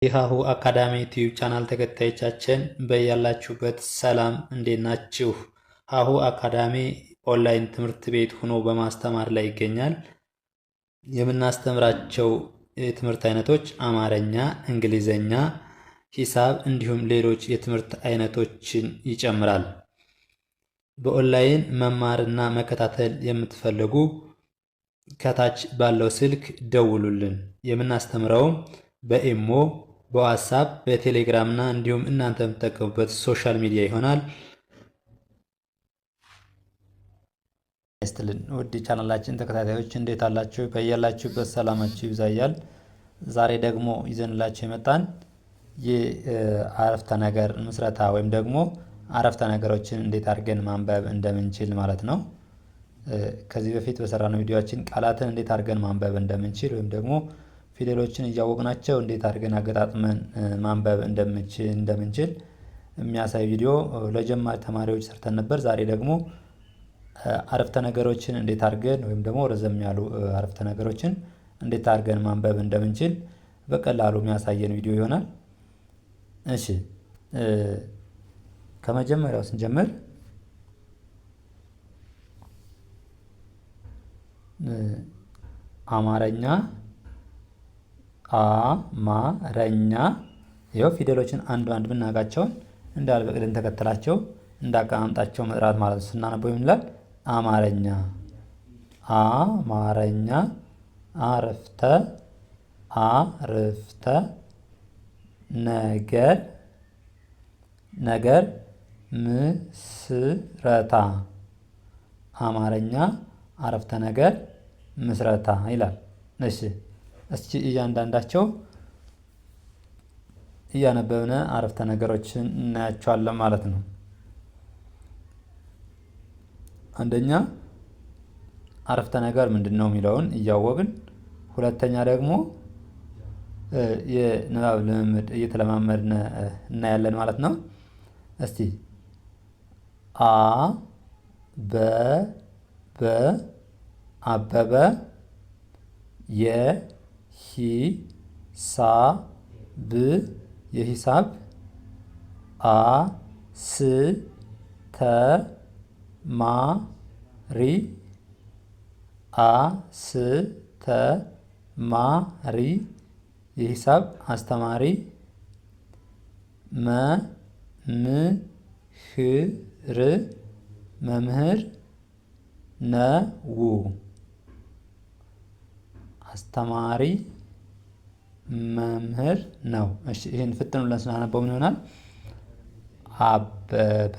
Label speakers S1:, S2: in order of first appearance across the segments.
S1: የሀሁ አካዳሚ ዩቲዩብ ቻናል ተከታዮቻችን በያላችሁበት ሰላም እንዴት ናችሁ? ሀሁ አካዳሚ ኦንላይን ትምህርት ቤት ሆኖ በማስተማር ላይ ይገኛል። የምናስተምራቸው የትምህርት አይነቶች አማርኛ፣ እንግሊዘኛ፣ ሂሳብ እንዲሁም ሌሎች የትምህርት አይነቶችን ይጨምራል። በኦንላይን መማርና መከታተል የምትፈልጉ ከታች ባለው ስልክ ደውሉልን። የምናስተምረውም በኢሞ፣ በዋትስአፕ፣ በቴሌግራም እና እንዲሁም እናንተ የምትጠቀሙበት ሶሻል ሚዲያ ይሆናል። ይስጥልን ውድ ቻናላችን ተከታታዮች እንዴት አላችሁ? በያላችሁበት ሰላማችሁ ይብዛያል። ዛሬ ደግሞ ይዘንላችሁ የመጣን የአረፍተ ነገር ምስረታ ወይም ደግሞ አረፍተ ነገሮችን እንዴት አድርገን ማንበብ እንደምንችል ማለት ነው። ከዚህ በፊት በሰራነው ቪዲዮአችን ቃላትን እንዴት አድርገን ማንበብ እንደምንችል ወይም ደግሞ ፊደሎችን እያወቅናቸው እንዴት አድርገን አገጣጥመን ማንበብ እንደምንችል የሚያሳይ ቪዲዮ ለጀማሪ ተማሪዎች ሰርተን ነበር። ዛሬ ደግሞ አረፍተ ነገሮችን እንዴት አድርገን ወይም ደግሞ ረዘም ያሉ አረፍተ ነገሮችን እንዴት አድርገን ማንበብ እንደምንችል በቀላሉ የሚያሳየን ቪዲዮ ይሆናል። እሺ ከመጀመሪያው ስንጀምር አማርኛ አማረኛ ይኸው ፊደሎችን አንድ አንድ ብናጋቸውን እንዳል በቅደም ተከተላቸው እንዳቀማምጣቸው መጥራት ማለት ነው። ስናነበው ይላል አማርኛ አማርኛ አረፍተ አረፍተ ነገር ነገር ምስረታ አማርኛ አረፍተ ነገር ምስረታ ይላል። እሺ እስኪ እያንዳንዳቸው እያነበብን አረፍተ ነገሮችን እናያቸዋለን ማለት ነው። አንደኛ አረፍተ ነገር ምንድነው የሚለውን እያወቅን፣ ሁለተኛ ደግሞ የንባብ ልምምድ እየተለማመድን እናያለን ማለት ነው። እስቲ አበበ የሂሳብ አስተማሪ የሂሳብ አስተማሪ መምህር ነው። አስተማሪ መምህር ነው። እሺ ይሄን ፍጥን ብለን ስናነበው ምን ይሆናል? አበበ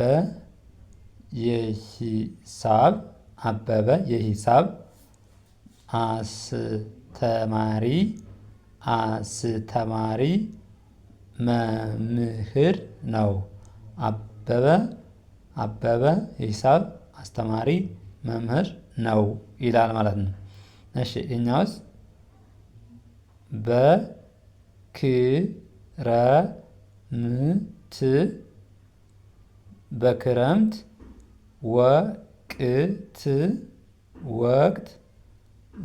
S1: የሂሳብ አስተማሪ መምህር ነው። አበበ የሂሳብ አስተማሪ መምህር ነው ይላል ማለት ነው። እሺ እኛውስ በክረምት ወቅት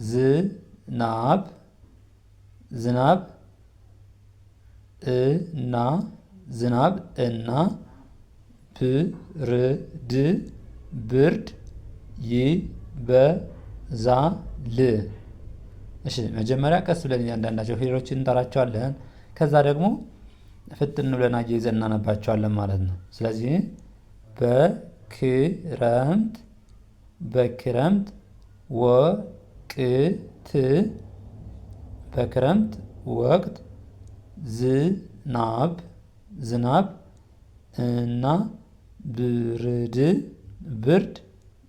S1: ዝናብ እና ብርድ ይበዛል። እሺ መጀመሪያ ቀስ ብለን እያንዳንዳቸው ፊደሎችን እንጠራቸዋለን። ከዛ ደግሞ ፍጥን ብለን አያይዘን እናነባቸዋለን ማለት ነው። ስለዚህ በክረምት ወቅት ዝናብ እና ብርድ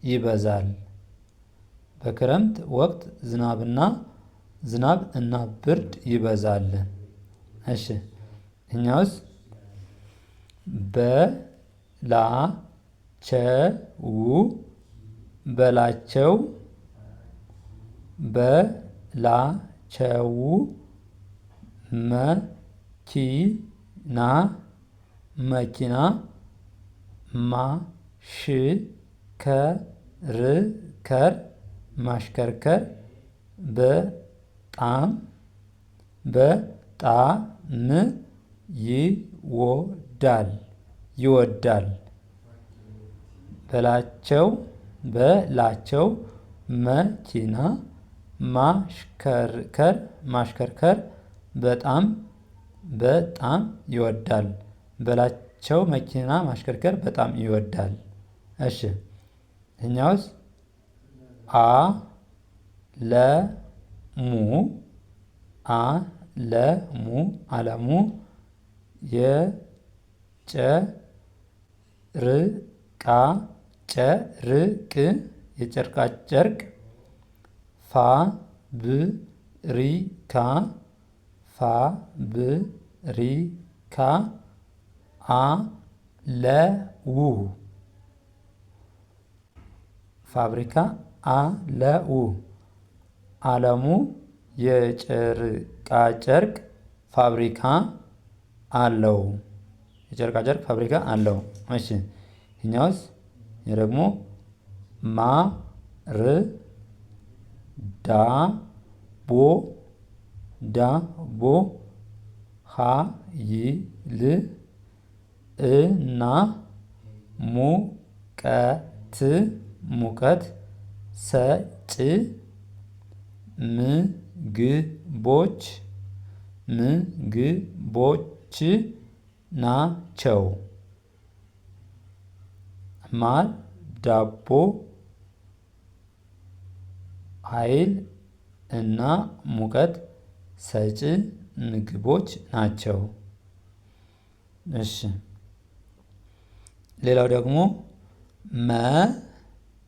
S1: ይበዛል። በክረምት ወቅት ዝናብ እና ብርድ ይበዛል። እሺ እኛውስ በላቸው መኪና ማሽከርከር በጣም ይወዳል ይወዳል። በላቸው መኪና ማሽከርከር በጣም ይወዳል። በላቸው መኪና ማሽከርከር በጣም ይወዳል። እሺ እኛውስ አለሙ የጨርቃ ጨርቅ ፋብሪካ አለው። አለሙ የጨርቃጨርቅ ፋብሪካ አለው። የጨርቃጨርቅ ፋብሪካ አለው። እሺ ይሄኛውስ ደግሞ ዳቦ ኃይል እና ሙቀት ሰጪ ምግቦች ናቸው። ማር ዳቦ ኃይል እና ሙቀት ሰጪ ምግቦች ናቸው። እሺ ሌላው ደግሞ መላኩ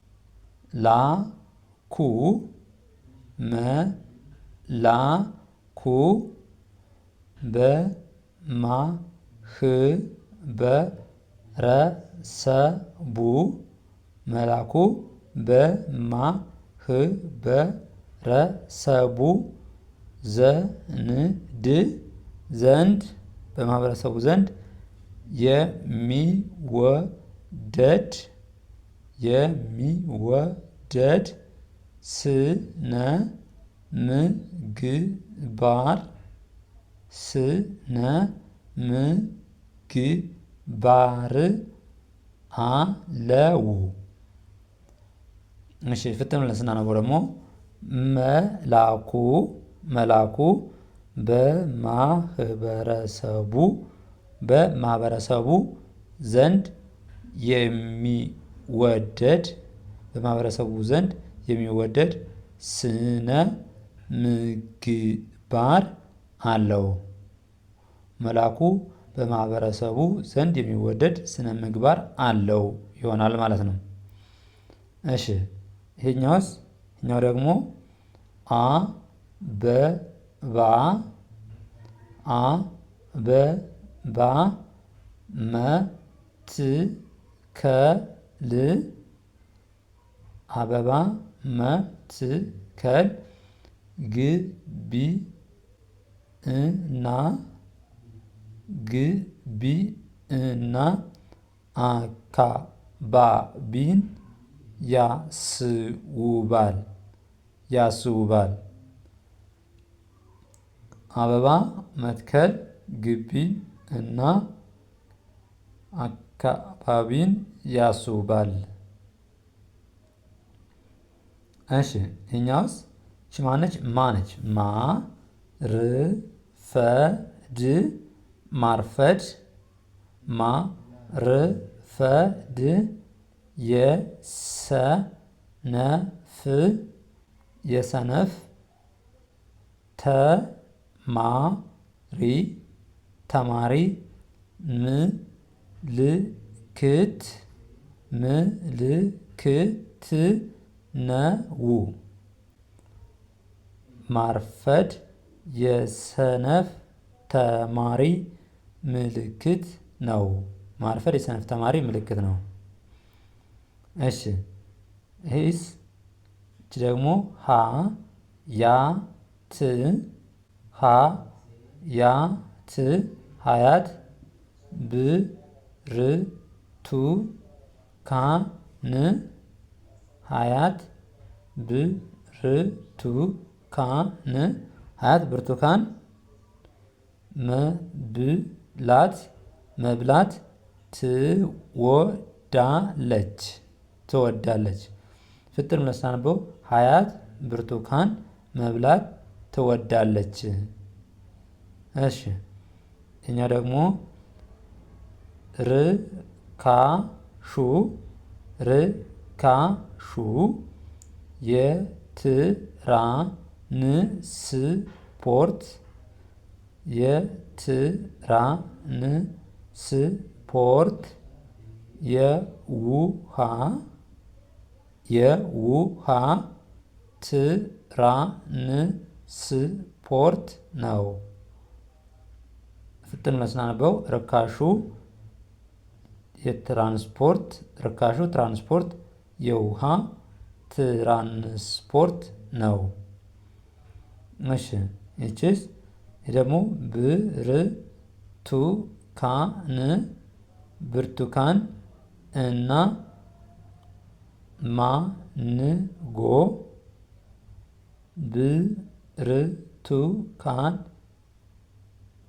S1: በማህበረሰቡ ዘንድ የሚወደድ ስነ ምግባር አለው። እሺ ፍትም ብለን ስናነበው ደግሞ መላኩ በማህበረሰቡ ዘንድ የሚወደድ ስነ ምግባር አለው። መላኩ በማህበረሰቡ ዘንድ የሚወደድ ስነ ምግባር አለው ይሆናል ማለት ነው። እሺ ይሄኛው ደግሞ አበባ መትከል ግቢ እና አካባቢን ያስውባል። አበባ መትከል ግቢን እና አካባቢን ያስውባል። እሺ እኛውስ ማነች? ማርፈድ የሰነፍ ተማሪ ምልክት ነው። ማርፈድ የሰነፍ ተማሪ ምልክት ነው። ማርፈድ የሰነፍ ተማሪ ምልክት ነው። እሺ ይሄስ ደግሞ ሀያት ብርቱካን ሀያት ብርቱካን መብላት መብላት ትወዳለች። ፍጥር ብለን ስናነበው ሀያት ብርቱካን መብላት ትወዳለች። እሺ እኛ ደግሞ ርካሹ የትራንስፖርት የውሃ ትራንስፖርት ነው። ፍጥን መስናነበው ርካሹ ትራንስፖርት የውሃ ትራንስፖርት ነው። እሺ እቺስ ደግሞ ብርቱካን እና ማንጎ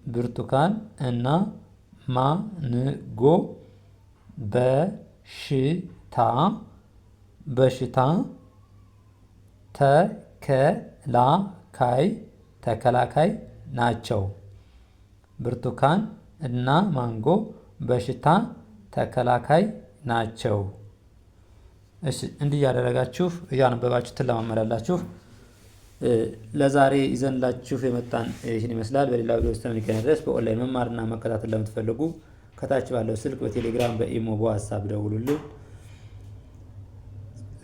S1: ብርቱካን እና ማንጎ በሽታ ተከላካይ ናቸው። ብርቱካን እና ማንጎ በሽታ ተከላካይ ናቸው። እሺ እንዲህ ያደረጋችሁ እያነበባችሁ ትለማመዳላችሁ። ለዛሬ ይዘንላችሁ የመጣን ይህን ይመስላል። በሌላ ቪዲዮ ውስጥ እስከምንገናኝ ድረስ በኦንላይን መማርና መከታተል ለምትፈልጉ ከታች ባለው ስልክ በቴሌግራም በኢሞ በዋትስአፕ ደውሉልን።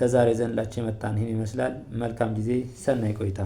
S1: ለዛሬ ይዘንላችሁ የመጣን ይህን ይመስላል። መልካም ጊዜ፣ ሰናይ ቆይታ